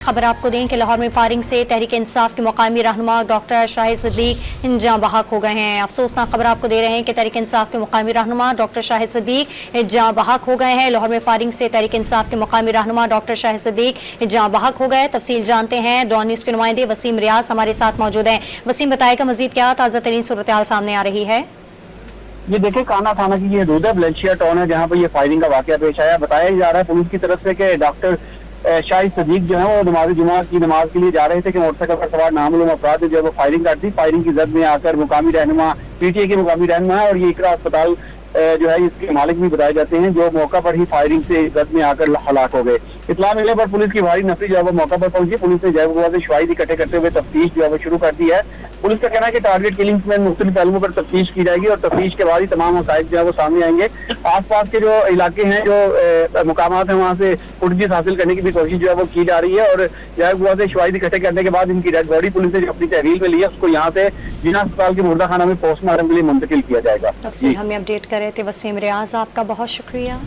खबर आपको दें कि लाहौर में फायरिंग से तहरीक इंसाफ के मुकामी रहनुमा डॉक्टर शाहिद सिद्दीक जाँ बहक हो गए हैं। अफसोसनाक खबर आपको दे रहे हैं कि तहरीक इंसाफ के मुकामी रहनुमा डॉक्टर शाहिद सिद्दीक जाँ बहक हो गए हैं। लाहौर में फायरिंग से तहरीक इंसाफ के मुकामी रहनुमा डॉक्टर शाहिद सिद्दीक जाँ बहक हो गए। तफसील जानते हैं, डॉन न्यूज़ के नुमाइंदे वसीम रियाज हमारे साथ मौजूद हैं। वसीम, बताएगा मजीद क्या ताज़ा तरीन सूरत हाल सामने आ रही है? ये देखिए, काना थाना की ये हदूद है, बलंशिया टाउन है, जहाँ पर ये फायरिंग का वाकया पेश आया। बताया जा रहा है पुलिस की तरफ से कि डॉक्टर शाहिद सिद्दीक जो है वो नमाज जुमा की नमाज के लिए जा रहे थे कि मोटरसाइकिल पर सवार नामालूम अफराद जो है वो फायरिंग कर दी। फायरिंग की जद में आकर मुकामी रहनुमा पीटीए के मुकामी रहनुमा है और ये इकरा अस्पताल जो है इसके मालिक भी बताए जाते हैं, जो मौका पर ही फायरिंग से जद में आकर हलाक हो गए। इत्तला मिलने पर पुलिस की भारी नफरी जो है वो मौका पर पहुंची। पुलिस ने जैव से शवाहिद इकट्ठे करते हुए तफ्तीश जो है वो शुरू कर दी है। पुलिस का कहना है कि टारगेट किलिंग्स में मुख्तलिफ पहलुओं पर तफ्तीश की जाएगी और तफ्तीश के बाद ही तमाम हक़ाइक़ जो है वो सामने आएंगे। आस पास के जो इलाके हैं, जो मुकामात हैं, वहाँ से फुटेज हासिल करने की भी कोशिश जो है वो की जा रही है और जैव से शवाहिद इकट्ठे करने के बाद इनकी डेड बॉडी पुलिस ने जो अपनी तहवील में ली है उसको यहाँ से जिना अस्पताल के मुर्दा खाना में पोस्टमार्टम के लिए मुंतकिल किया जाएगा। तफसील हमें अपडेट कर रहे थे वसीम रियाज, आपका बहुत शुक्रिया।